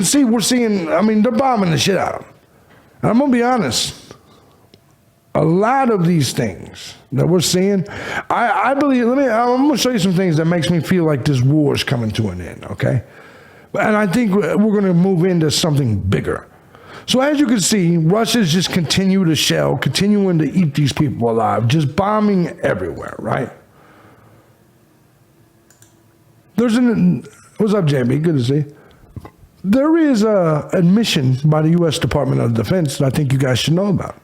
See, we're seeing, I mean, they're bombing the shit out of them. And I'm going to be honest. A lot of these things that we're seeing, I believe, I'm going to show you some things that makes me feel like this war is coming to an end, okay? And I think we're going to move into something bigger. So as you can see, Russia's just continuing to eat these people alive, just bombing everywhere, right? What's up, JB? Good to see you. There is a admission by the U.S. Department of Defense that I think you guys should know about.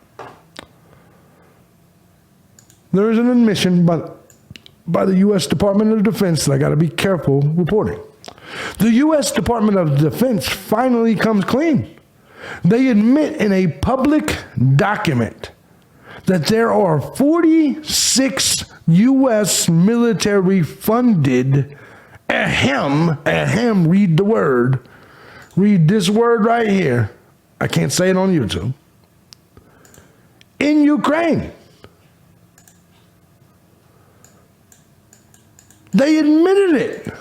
There is an admission by the U.S. Department of Defense that I got to be careful reporting. The U.S. Department of Defense finally comes clean. They admit in a public document that there are 46 U.S. military-funded, read the word, read this word right here. I can't say it on YouTube. In Ukraine. They admitted it.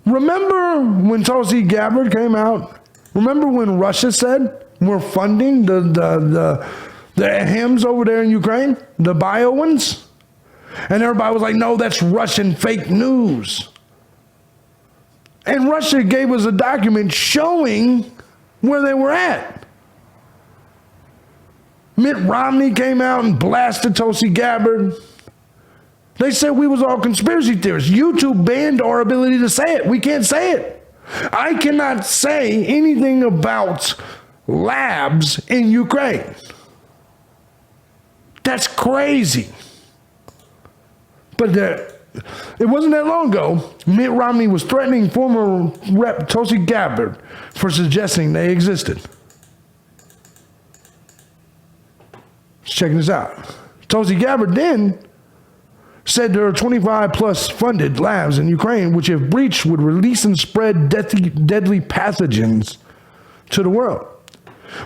Remember when Tulsi Gabbard came out? Remember when Russia said we're funding the hams over there in Ukraine, the bio ones? And everybody was like, no, that's Russian fake news. And Russia gave us a document showing where they were at. Mitt Romney came out and blasted Tulsi Gabbard. They said we was all conspiracy theorists. YouTube banned our ability to say it. We can't say it. I cannot say anything about labs in Ukraine. That's crazy. But it wasn't that long ago, Mitt Romney was threatening former Rep. Tulsi Gabbard for suggesting they existed. Check this out. Tulsi Gabbard then said there are 25 plus funded labs in Ukraine, which if breached would release and spread deadly pathogens to the world.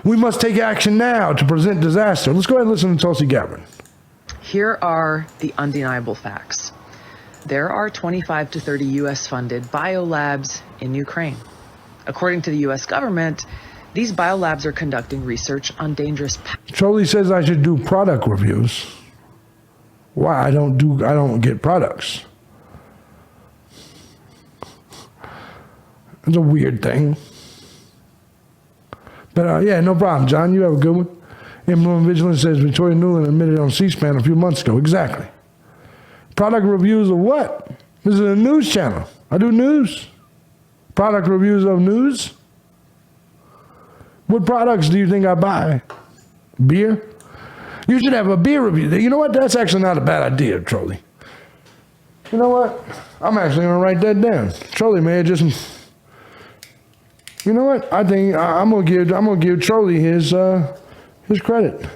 We must take action now to prevent disaster. Let's go ahead and listen to Tulsi Gabbard. Here are the undeniable facts. There are 25 to 30 U.S. funded biolabs in Ukraine. According to the U.S. government, these biolabs are conducting research on dangerous pathogens. Charlie says I should do product reviews. Why? I don't get products. It's a weird thing. But yeah, no problem, John. You have a good one. Influence Vigilance says Victoria Nuland admitted on C-SPAN a few months ago. Exactly. Product reviews of what? This is a news channel. I do news. Product reviews of news. What products do you think I buy? Beer? You should have a beer review. You know what? That's actually not a bad idea, Trolley. You know what? I'm actually going to write that down. Trolley may have just... You know what? I think I'm gonna give Trolley his credit.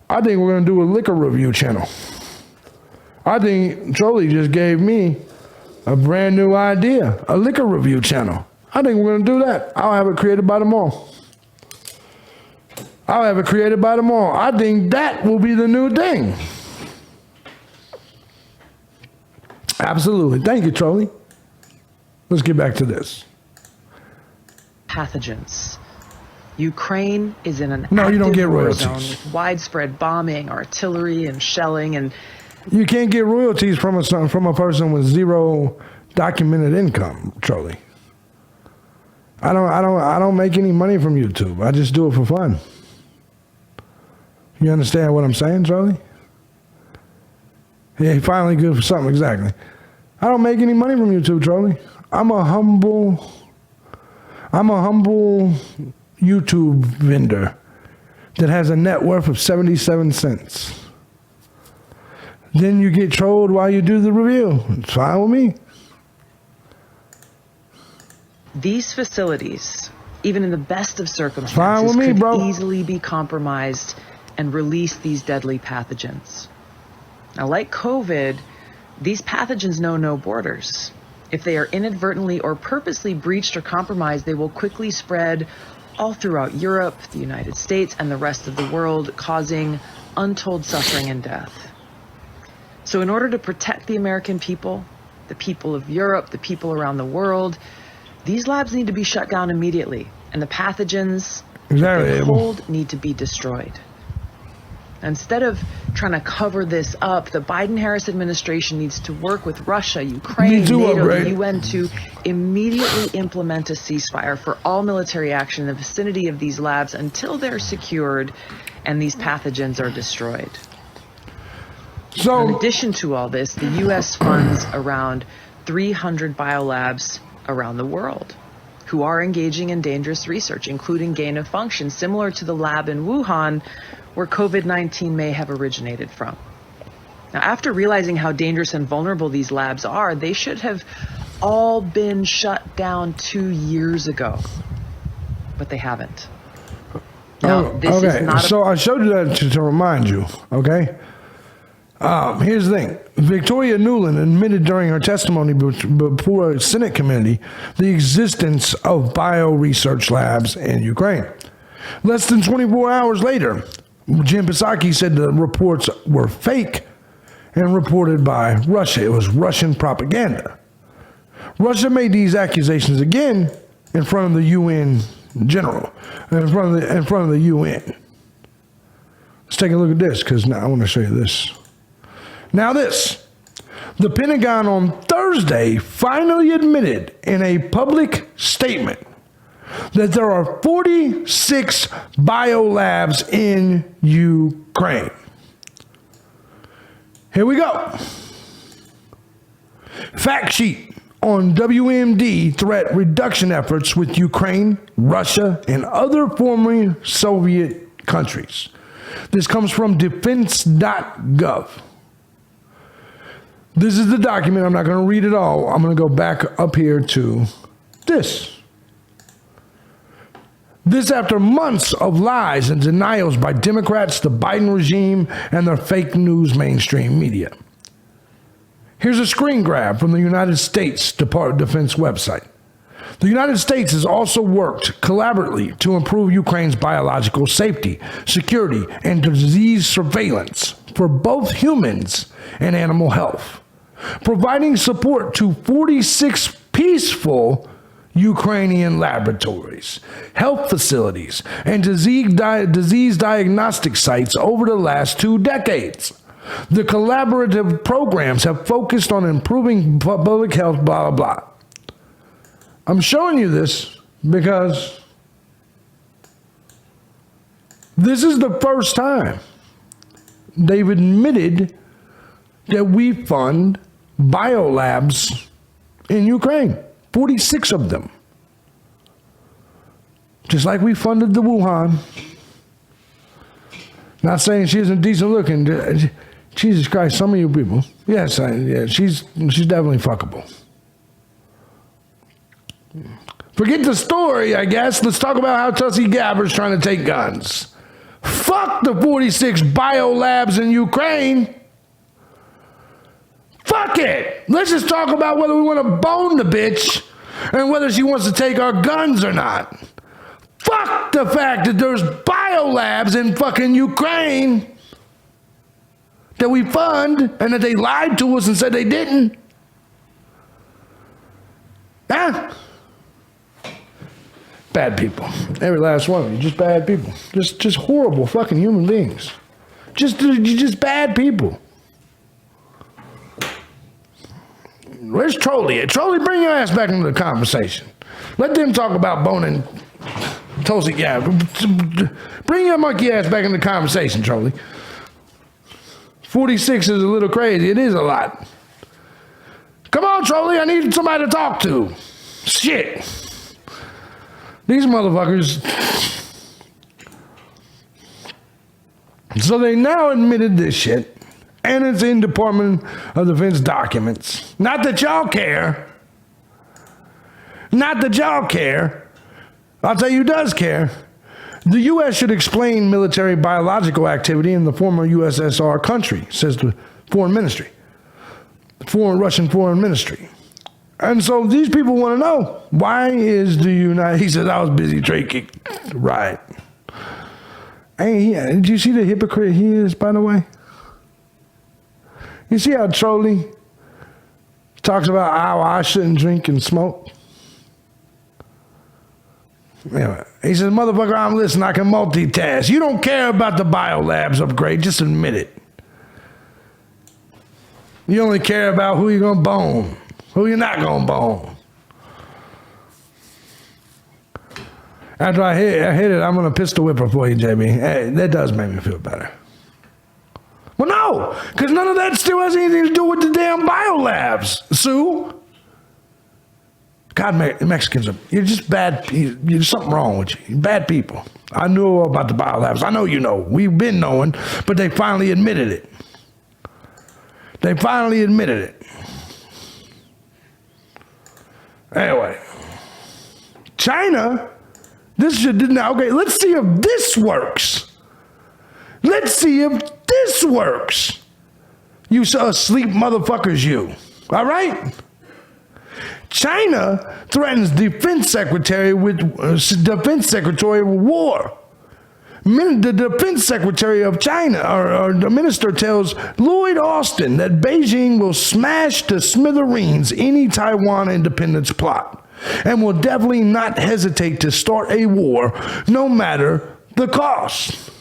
I think we're gonna do a liquor review channel. I think Trolley just gave me a brand new idea, a liquor review channel. I think we're gonna do that. I'll have it created by tomorrow. I think that will be the new thing. Absolutely. Thank you, Trolley. Let's get back to this. Pathogens. Ukraine is in an no, you don't get war royalties. zone with widespread bombing, artillery, and shelling, and you can't get royalties from a person with zero documented income, Trolley. I don't make any money from YouTube. I just do it for fun. You understand what I'm saying, Charlie? Yeah, finally good for something, exactly. I don't make any money from YouTube, Charlie. I'm a humble YouTube vendor that has a net worth of 77 cents. Then you get trolled while you do the review. It's fine with me. These facilities, even in the best of circumstances, could easily be compromised and release these deadly pathogens. Now, like COVID, these pathogens know no borders. If they are inadvertently or purposely breached or compromised, they will quickly spread all throughout Europe, the United States, and the rest of the world, causing untold suffering and death. So in order to protect the American people, the people of Europe, the people around the world. These labs need to be shut down immediately, and the pathogens they hold need to be destroyed. Instead of trying to cover this up, the Biden-Harris administration needs to work with Russia, Ukraine, NATO, the UN to immediately implement a ceasefire for all military action in the vicinity of these labs until they're secured and these pathogens are destroyed. So, in addition to all this, the U.S. funds around 300 biolabs around the world who are engaging in dangerous research, including gain of function, similar to the lab in Wuhan, where COVID-19 may have originated from. Now, after realizing how dangerous and vulnerable these labs are, they should have all been shut down 2 years ago, but they haven't. Now, this is not so I showed you that to remind you, okay? Here's the thing. Victoria Nuland admitted during her testimony before a Senate committee the existence of bio-research labs in Ukraine. Less than 24 hours later, Jim Psaki said the reports were fake and reported by Russia. It was Russian propaganda. Russia made these accusations again in front of the UN general, in front of the UN. Let's take a look at this, because now I want to show you this. Now this, the Pentagon on Thursday finally admitted in a public statement that there are 46 biolabs in Ukraine. Here we go. Fact sheet on WMD threat reduction efforts with Ukraine, Russia, and other former Soviet countries. This comes from defense.gov. This is the document. I'm not going to read it all. I'm going to go back up here to this. This after months of lies and denials by Democrats, the Biden regime, and their fake news mainstream media. Here's a screen grab from the United States Department of Defense website. The United States has also worked collaboratively to improve Ukraine's biological safety, security, and disease surveillance for both humans and animal health, providing support to 46 peaceful Ukrainian laboratories, health facilities, and disease diagnostic sites over the last 2 decades. The collaborative programs have focused on improving public health, blah, blah, blah. I'm showing you this because this is the first time they've admitted that we fund biolabs in Ukraine. 46 of them. Just like we funded the Wuhan. Not saying she isn't decent looking. Jesus Christ, some of you people. Yes, she's definitely fuckable. Forget the story, I guess. Let's talk about how Tulsi Gabbard's trying to take guns. Fuck the 46 biolabs in Ukraine. Fuck it. Let's just talk about whether we want to bone the bitch and whether she wants to take our guns or not. Fuck the fact that there's biolabs in fucking Ukraine that we fund and that they lied to us and said they didn't. Huh? Bad people. Every last one of you. Just bad people. Just horrible fucking human beings. Just bad people. Where's Trolley? Trolley, bring your ass back into the conversation. Let them talk about boning Tulsi Gabbard. Bring your monkey ass back into the conversation, Trolley. 46 is a little crazy. It is a lot. Come on, Trolley. I need somebody to talk to. Shit. These motherfuckers. So they now admitted this shit. And it's in Department of Defense documents. Not that y'all care. Not that y'all care. I'll tell you who does care. The U.S. should explain military biological activity in the former USSR country, says the foreign ministry. Russian foreign ministry. And so these people want to know, why is the United... He says, I was busy drinking. Right. Did you see the hypocrite he is, by the way? You see how Trolley Talks about how I shouldn't drink and smoke. Anyway, he says, motherfucker, I'm listening, I can multitask. You don't care about the biolabs upgrade, just admit it. You only care about who you're going to bone, who you're not going to bone. After I hit it, I'm going to pistol whip her for you, JB. Hey, that does make me feel better. Well, no, because none of that still has anything to do with the damn biolabs, Sue. God, Mexicans, you're just bad. There's something wrong with you. You're bad people. I knew about the biolabs. I know you know. We've been knowing, but they finally admitted it. They finally admitted it. Anyway, China, this shit didn't. Okay, let's see if this works. Let's see if this works. You asleep motherfuckers, you. All right? China threatens defense secretary with war. The defense secretary of China, or the minister, tells Lloyd Austin that Beijing will smash to smithereens any Taiwan independence plot and will definitely not hesitate to start a war, no matter the cost.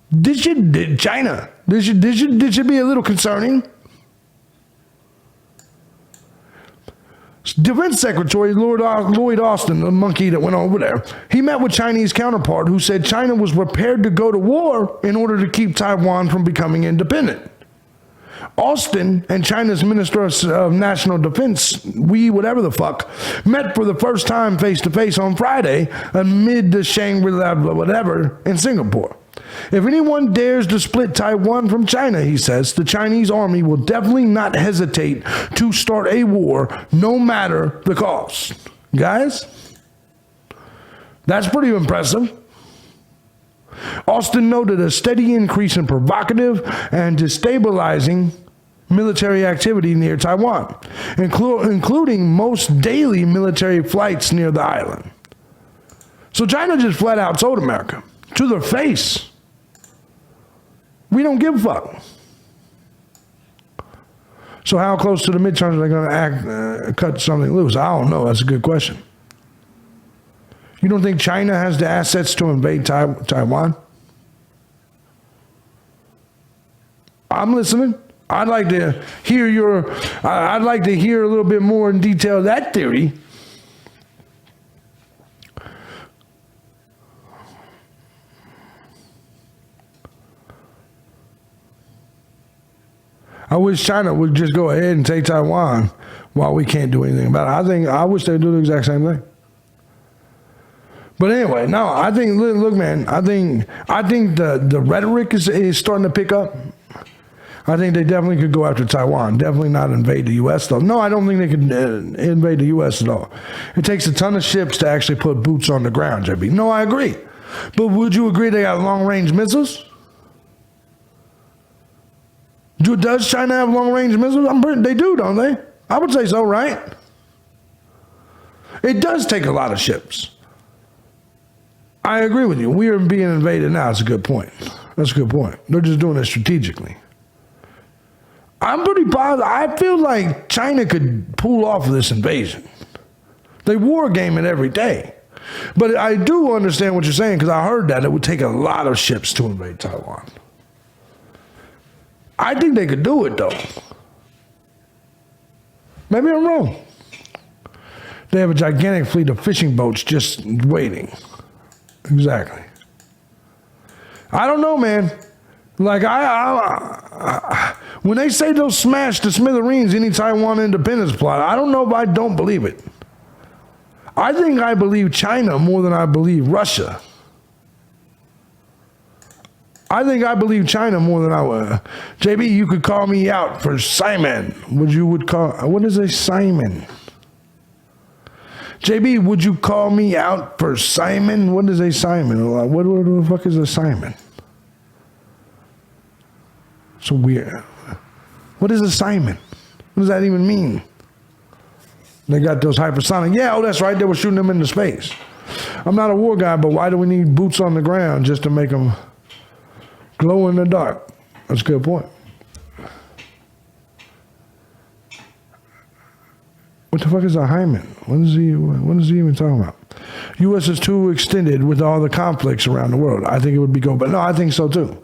This should be a little concerning. Defense Secretary Lloyd Austin, the monkey that went over there, he met with Chinese counterpart who said China was prepared to go to war in order to keep Taiwan from becoming independent. Austin and China's Minister of National Defense, whatever the fuck, met for the first time face-to-face on Friday amid the Shangri-La whatever in Singapore. If anyone dares to split Taiwan from China, he says, the Chinese army will definitely not hesitate to start a war, no matter the cost. Guys, that's pretty impressive. Austin noted a steady increase in provocative and destabilizing military activity near Taiwan, including most daily military flights near the island. So China just flat out told America, to their face, we don't give a fuck. So how close to the midterms are they going to cut something loose? I don't know. That's a good question. You don't think China has the assets to invade Taiwan? I'm listening. I'd like to hear a little bit more in detail that theory. I wish China would just go ahead and take Taiwan while we can't do anything about it. I wish they'd do the exact same thing. But anyway, no, I think, look, man, I think the rhetoric is starting to pick up. I think they definitely could go after Taiwan. Definitely not invade the U.S., though. No, I don't think they could invade the U.S. at all. It takes a ton of ships to actually put boots on the ground, JB. No, I agree. But would you agree they got long-range missiles? Does China have long-range missiles? They do, don't they? I would say so, right? It does take a lot of ships. I agree with you. We are being invaded now. That's a good point. That's a good point. They're just doing it strategically. I'm pretty positive. I feel like China could pull off this invasion. They war game it every day. But I do understand what you're saying, because I heard that it would take a lot of ships to invade Taiwan. I think they could do it, though. Maybe I'm wrong. They have a gigantic fleet of fishing boats just waiting. Exactly. I don't know, man. Like, when they say they'll smash to smithereens any Taiwan independence plot, I don't know if I don't believe it. I think I believe China more than I believe Russia. I think I believe China more than I would. JB, you could call me out for Simon. What is a Simon? JB, would you call me out for Simon? What is a Simon? What the fuck is a Simon? So weird. What is a Simon? What does that even mean? They got those hypersonic. Yeah, oh, that's right. They were shooting them into space. I'm not a war guy, but why do we need boots on the ground just to make them glow in the dark? That's a good point. What the fuck is a hymen? What is he even talking about? U.S. is too extended with all the conflicts around the world. I think it would be good, but no, I think so too.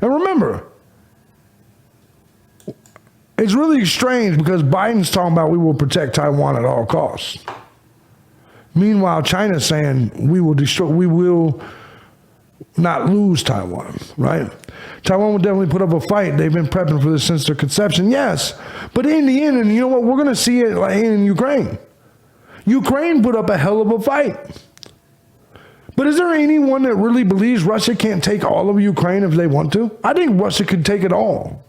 And remember, it's really strange because Biden's talking about we will protect Taiwan at all costs. Meanwhile, China's saying we will not lose Taiwan, right? Taiwan will definitely put up a fight. They've been prepping for this since their conception, yes. But in the end, and you know what, we're going to see it like in Ukraine. Ukraine put up a hell of a fight. But is there anyone that really believes Russia can't take all of Ukraine if they want to? I think Russia could take it all.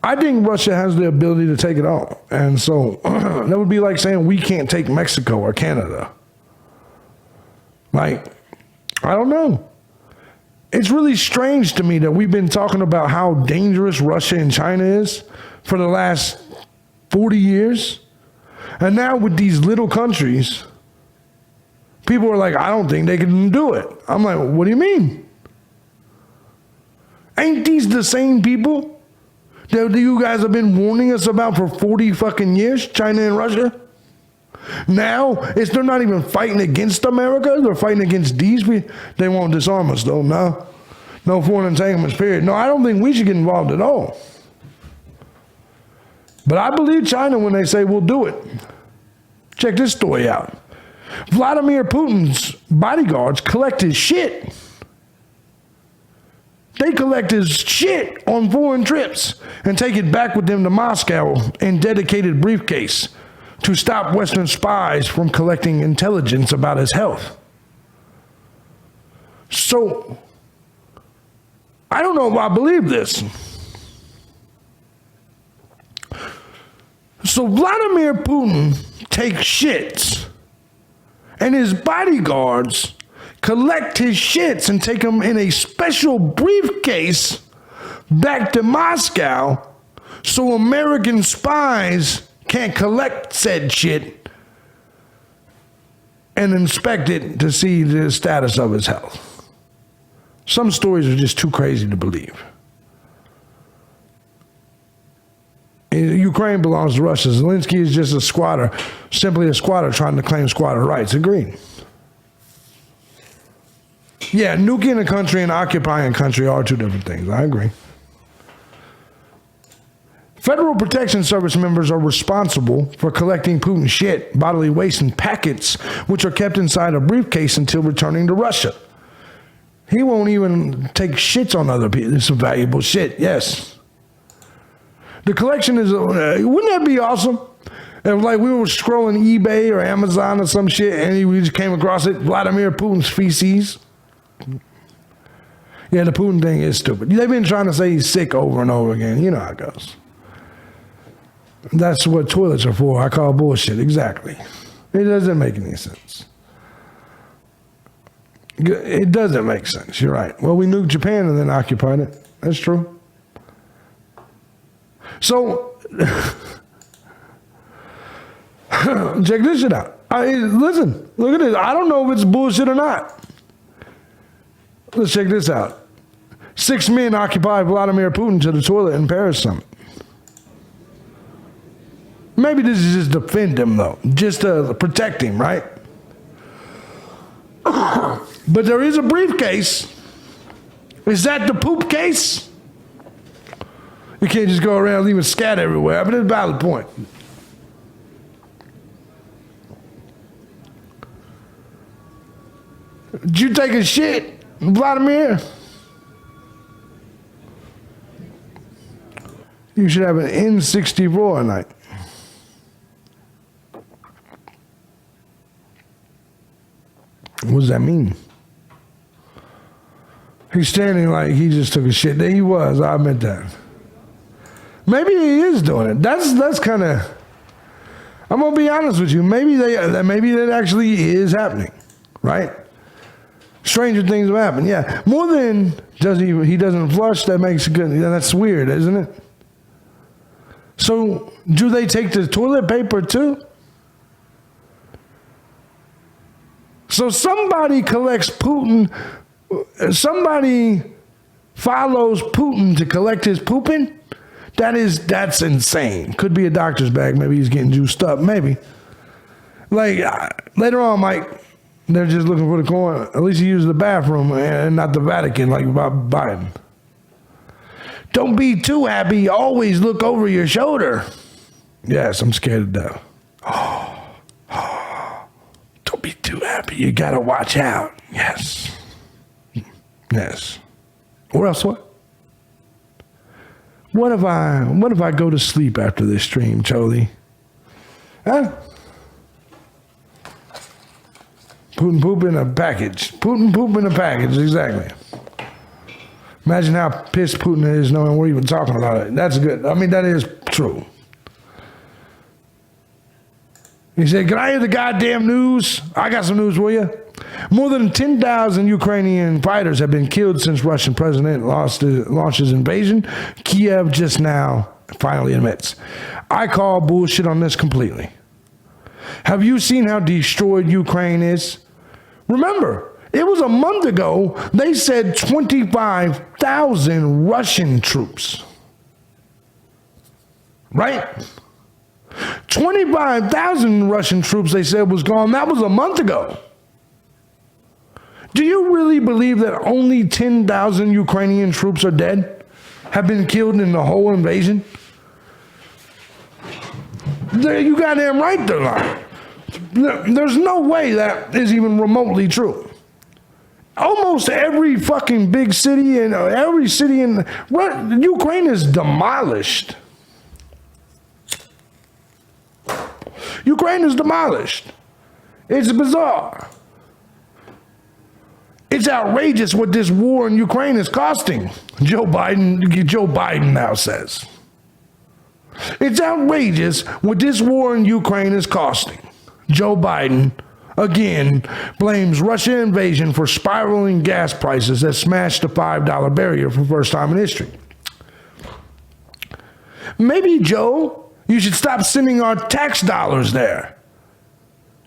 I think Russia has the ability to take it all. And so that would be like saying we can't take Mexico or Canada. Like, I don't know. It's really strange to me that we've been talking about how dangerous Russia and China is for the last 40 years. And now with these little countries, people are like, I don't think they can do it. I'm like, what do you mean? Ain't these the same people that you guys have been warning us about for 40 fucking years, China and Russia? Now, they're not even fighting against America. They're fighting against these people. They won't disarm us, though. No foreign entanglements, period. No, I don't think we should get involved at all. But I believe China when they say we'll do it. Check this story out. Vladimir Putin's bodyguards collect his shit. They collect his shit on foreign trips and take it back with them to Moscow in dedicated briefcase to stop Western spies from collecting intelligence about his health. So, I don't know if I believe this. So Vladimir Putin takes shits, and his bodyguards collect his shits and take them in a special briefcase back to Moscow so American spies can't collect said shit and inspect it to see the status of his health. Some stories are just too crazy to believe. Ukraine belongs to Russia. Zelensky is just a squatter, simply a squatter trying to claim squatter rights. Agreed. Yeah, nuking a country and occupying a country are two different things. I agree. Federal Protection Service members are responsible for collecting Putin's shit, bodily waste, and packets, which are kept inside a briefcase until returning to Russia. He won't even take shits on other people. It's some valuable shit, yes. The collection is, wouldn't that be awesome? If like we were scrolling eBay or Amazon or some shit and we just came across it, Vladimir Putin's feces. Yeah, the Putin thing is stupid. They've been trying to say he's sick over and over again. You know how it goes. That's what toilets are for. I call bullshit. Exactly. It doesn't make any sense. It doesn't make sense. You're right. Well, we nuked Japan and then occupied it. That's true. So, check this shit out. Listen, look at this. I don't know if it's bullshit or not. Let's check this out. 6 men occupied Vladimir Putin to the toilet in Paris summit. Maybe this is just to defend him, though. Just to protect him, right? But there is a briefcase. Is that the poop case? You can't just go around leaving scat everywhere. But it's a valid point. Did you take a shit, Vladimir? You should have an N64 at night. What does that mean? He's standing like he just took a shit. There he was. I admit that. Maybe he is doing it. That's kind of. I'm gonna be honest with you. Maybe that actually is happening, right? Stranger things have happened. Yeah, more than he doesn't flush. That makes it good. Yeah, that's weird, isn't it? So do they take the toilet paper too? So somebody collects Putin. Somebody follows Putin to collect his pooping. That's insane. Could be a doctor's bag. Maybe he's getting juiced up. Maybe. Like, later on, Mike, they're just looking for the coin. At least he used the bathroom and not the Vatican like Biden. Don't be too happy. Always look over your shoulder. Yes, I'm scared to death. Don't be too happy. You got to watch out. Yes. Yes. Or else what? What if I go to sleep after this stream, Choli? Huh? Putin poop in a package. Putin poop in a package, exactly. Imagine how pissed Putin is knowing we're even talking about it. That's good. I mean, that is true. He said, can I hear the goddamn news? I got some news for you. More than 10,000 Ukrainian fighters have been killed since Russian president launched his invasion. Kiev just now finally admits. I call bullshit on this completely. Have you seen how destroyed Ukraine is? Remember, it was a month ago, they said 25,000 Russian troops. Right? 25,000 Russian troops, they said, was gone. That was a month ago. Do you really believe that only 10,000 Ukrainian troops are dead? Have been killed in the whole invasion? You goddamn right they're not. There's no way that is even remotely true. Almost every fucking big city and every city in Ukraine is demolished. Ukraine is demolished. It's bizarre. It's outrageous what this war in Ukraine is costing. Joe Biden now says. It's outrageous what this war in Ukraine is costing. Joe Biden, again, blames Russian invasion for spiraling gas prices that smashed the $5 barrier for the first time in history. Maybe, Joe, you should stop sending our tax dollars there.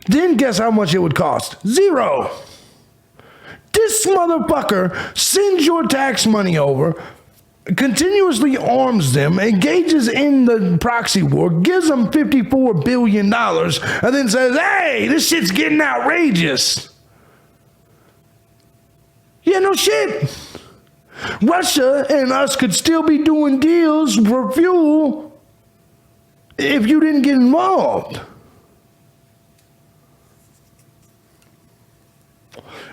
Then guess how much it would cost? $0. This motherfucker sends your tax money over, continuously arms them, engages in the proxy war, gives them $54 billion, and then says, hey, this shit's getting outrageous. Yeah, no shit. Russia and us could still be doing deals for fuel if you didn't get involved.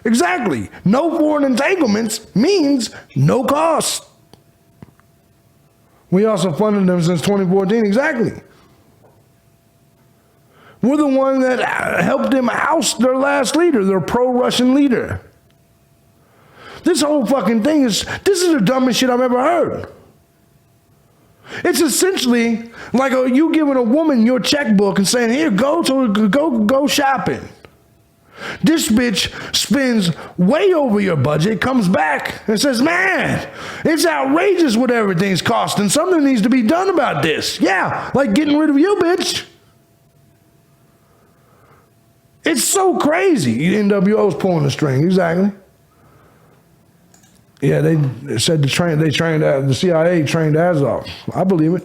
Exactly. No foreign entanglements means no cost. We also funded them since 2014. Exactly. We're the one that helped them oust their last leader, their pro-Russian leader. This whole fucking thing this is the dumbest shit I've ever heard. It's essentially like you giving a woman your checkbook and saying, here, go shopping. This bitch spends way over your budget, comes back and says, man, it's outrageous what everything's costing. Something needs to be done about this. Yeah, like getting rid of you, bitch. It's so crazy. NWO's pulling the string, exactly. Yeah, they said the CIA trained Azov. I believe it.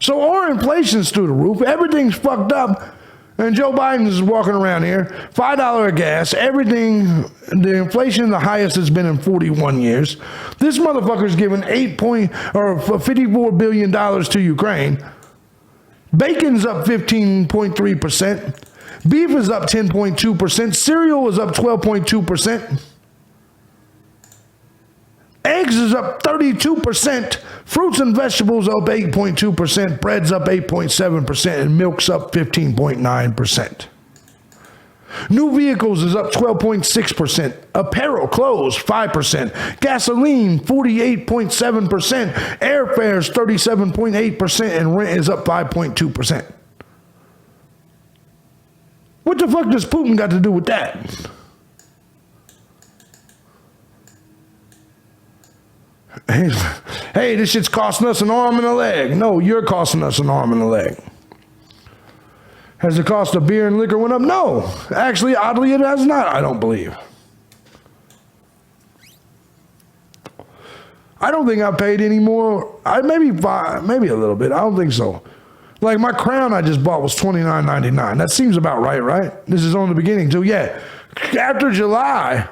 So our inflation's through the roof. Everything's fucked up. And Joe Biden is walking around here, $5 a gas, everything, the inflation the highest it's been in 41 years. This motherfucker's giving $54 billion to Ukraine. Bacon's up 15.3%. Beef is up 10.2%. Cereal is up 12.2%. Eggs is up 32%. Fruits and vegetables up 8.2%. Bread's up 8.7%. And milk's up 15.9%. New vehicles is up 12.6%. Apparel, clothes, 5%. Gasoline, 48.7%. Airfares, 37.8%. And rent is up 5.2%. What the fuck does Putin got to do with that? Hey, this shit's costing us an arm and a leg. No, you're costing us an arm and a leg. Has the cost of beer and liquor went up? No. Actually, oddly, it has not, I don't believe. I don't think I paid any more. Maybe a little bit. I don't think so. Like my crown I just bought was $29.99. That seems about right? This is on the beginning. So yeah, after July,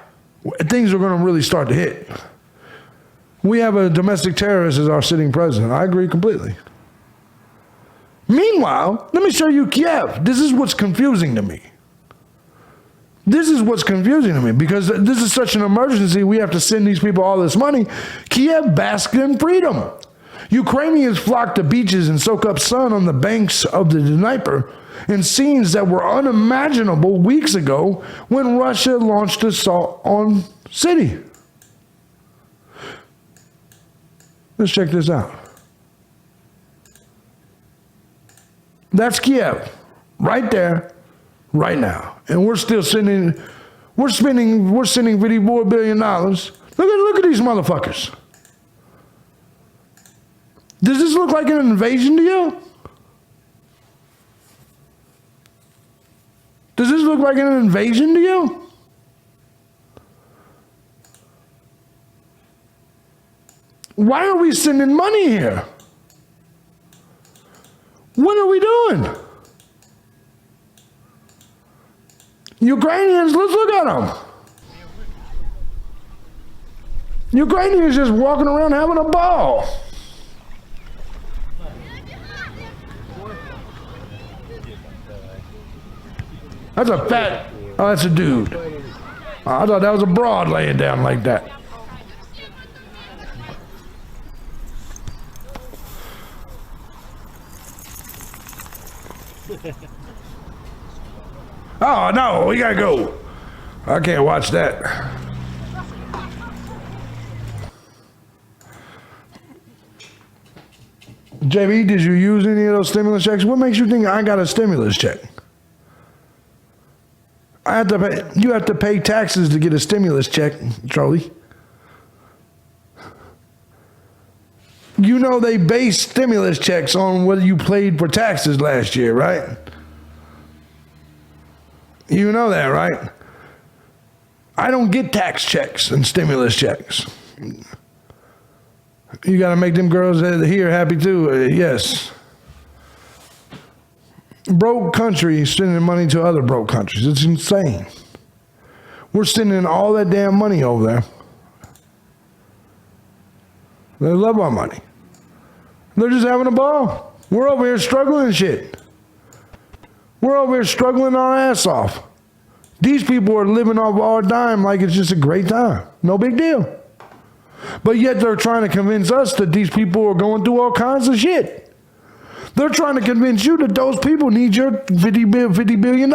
things are going to really start to hit. We have a domestic terrorist as our sitting president. I agree completely. Meanwhile, let me show you Kiev. This is what's confusing to me. This is what's confusing to me because this is such an emergency. We have to send these people all this money. Kiev basked in freedom. Ukrainians flocked to beaches and soak up sun on the banks of the Dnieper in scenes that were unimaginable weeks ago when Russia launched assault on city. Let's check this out. That's Kiev, right there, right now. And we're still sending $54 billion. Look at these motherfuckers. Does this look like an invasion to you? Does this look like an invasion to you? Why are we sending money here? What are we doing? Ukrainians, let's look at them. Ukrainians just walking around having a ball. That's a fat, oh, that's a dude. I thought that was a broad laying down like that. Oh, no, we gotta go. I can't watch that. JB, did you use any of those stimulus checks? What makes you think I got a stimulus check? You have to pay taxes to get a stimulus check, Charlie. You know they base stimulus checks on whether you paid for taxes last year, right? You know that, right? I don't get tax checks and stimulus checks. You got to make them girls here happy too. Yes. Broke countries sending money to other broke countries. It's insane. We're sending all that damn money over there. They love our money. They're just having a ball. We're over here struggling and shit. We're over here struggling our ass off. These people are living off our dime like it's just a great time. No big deal. But yet they're trying to convince us that these people are going through all kinds of shit. They're trying to convince you that those people need your $50 billion.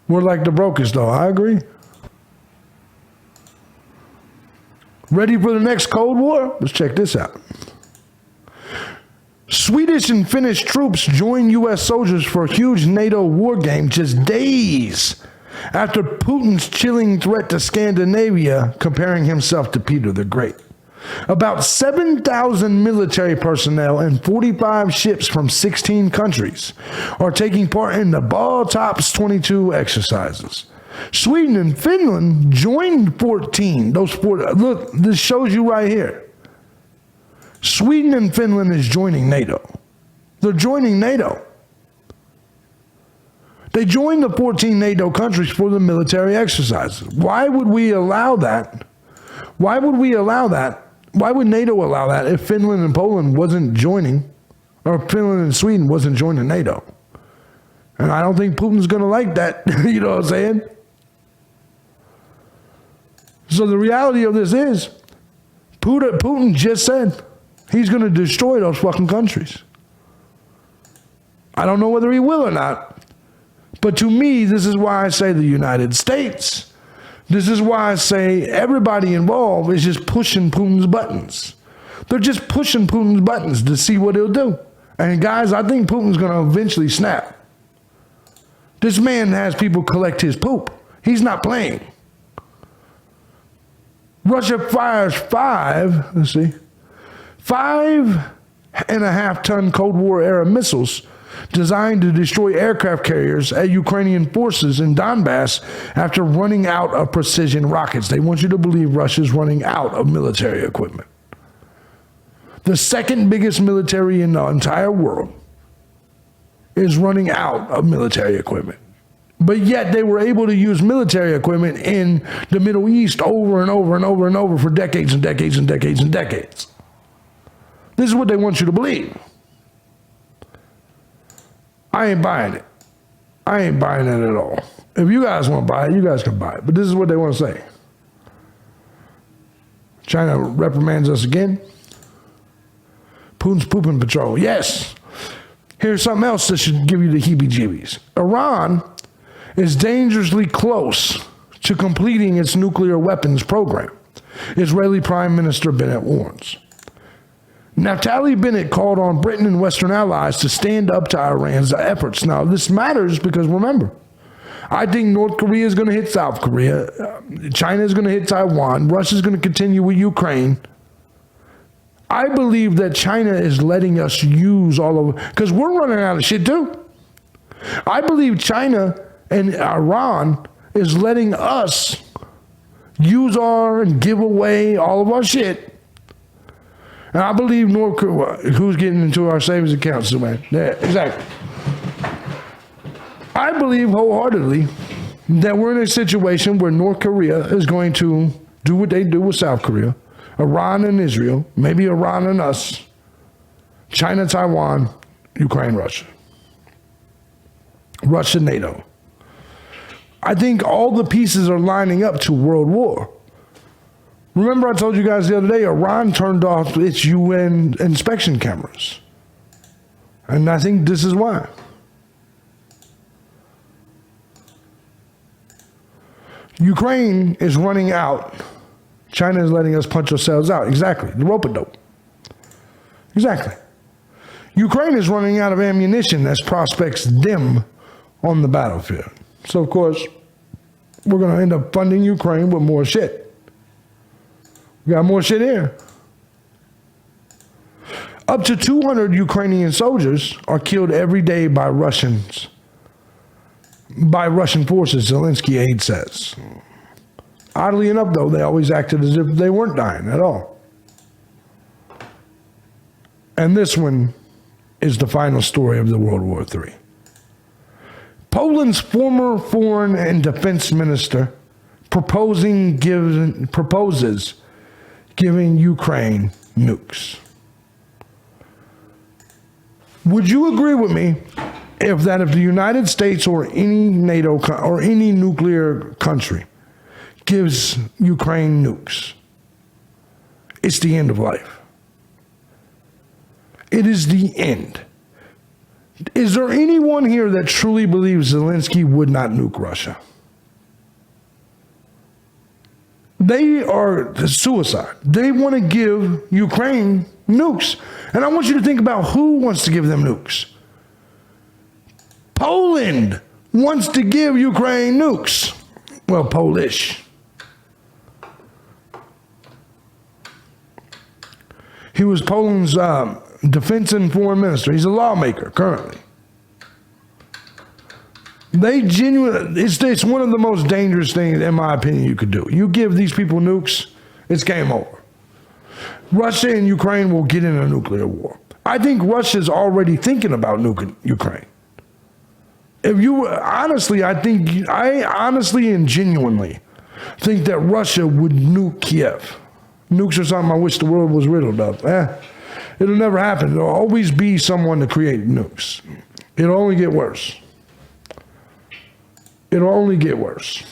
We're like the brokest, though. I agree. Ready for the next Cold War? Let's check this out. Swedish and Finnish troops join U.S. soldiers for a huge NATO war game just days after Putin's chilling threat to Scandinavia, comparing himself to Peter the Great. About 7,000 military personnel and 45 ships from 16 countries are taking part in the Ball Tops 22 exercises. Sweden and Finland joined 14. Look, this shows you right here. Sweden and Finland is joining NATO. They're joining NATO. They joined the 14 NATO countries for the military exercises. Why would we allow that? Why would we allow that? Why would NATO allow that if Finland and Poland wasn't joining, or Finland and Sweden wasn't joining NATO? And I don't think Putin's going to like that. You know what I'm saying? So the reality of this is, Putin just said he's going to destroy those fucking countries. I don't know whether he will or not, but to me, this is why I say the United States. This is why I say everybody involved is just pushing Putin's buttons. They're just pushing Putin's buttons to see what he'll do. And guys, I think Putin's going to eventually snap. This man has people collect his poop. He's not playing. Russia fires 5.5-ton Cold War era missiles designed to destroy aircraft carriers at Ukrainian forces in Donbass after running out of precision rockets. They want you to believe Russia's running out of military equipment. The second biggest military in the entire world is running out of military equipment. But yet they were able to use military equipment in the Middle East over and over and over and over for decades and decades and decades and decades. This is what they want you to believe. I ain't buying it. I ain't buying it at all. If you guys want to buy it, you guys can buy it. But this is what they want to say. China reprimands us again. Putin's pooping patrol. Yes. Here's something else that should give you the heebie-jeebies. Iran is dangerously close to completing its nuclear weapons program. Israeli Prime Minister Bennett warns. Naftali Bennett called on Britain and Western allies to stand up to Iran's efforts. Now, this matters because, remember, I think North Korea is going to hit South Korea. China is going to hit Taiwan. Russia is going to continue with Ukraine. I believe that China is letting us use all of it because we're running out of shit too. I believe China and Iran is letting us use and give away all of our shit. And I believe North Korea, who's getting into our savings accounts, man? Yeah, exactly. I believe wholeheartedly that we're in a situation where North Korea is going to do what they do with South Korea, Iran and Israel, maybe Iran and us, China, Taiwan, Ukraine, Russia. Russia, NATO. I think all the pieces are lining up to world war. Remember I told you guys the other day, Iran turned off its UN inspection cameras. And I think this is why. Ukraine is running out. China is letting us punch ourselves out. Exactly. The rope-a-dope. Exactly. Ukraine is running out of ammunition as prospects dim on the battlefield. So, of course, we're going to end up funding Ukraine with more shit. We got more shit here. Up to 200 Ukrainian soldiers are killed every day by Russian forces, Zelensky aide says. Oddly enough, though, they always acted as if they weren't dying at all. And this one is the final story of the World War III. Poland's former foreign and defense minister proposes giving Ukraine nukes. Would you agree with me if the United States or any NATO or any nuclear country gives Ukraine nukes, it's the end of life? It is the end. Is there anyone here that truly believes Zelensky would not nuke Russia? They are suicide. They want to give Ukraine nukes. And I want you to think about who wants to give them nukes. Poland wants to give Ukraine nukes. Well, Polish. He was Poland's defense and foreign minister. He's a lawmaker currently. It's one of the most dangerous things, in my opinion, you could do. You give these people nukes, it's game over. Russia and Ukraine will get in a nuclear war. I think Russia's already thinking about nuking Ukraine. I honestly and genuinely think that Russia would nuke Kiev. Nukes are something I wish the world was riddled of. It'll never happen. There'll always be someone to create nukes. It'll only get worse. It'll only get worse.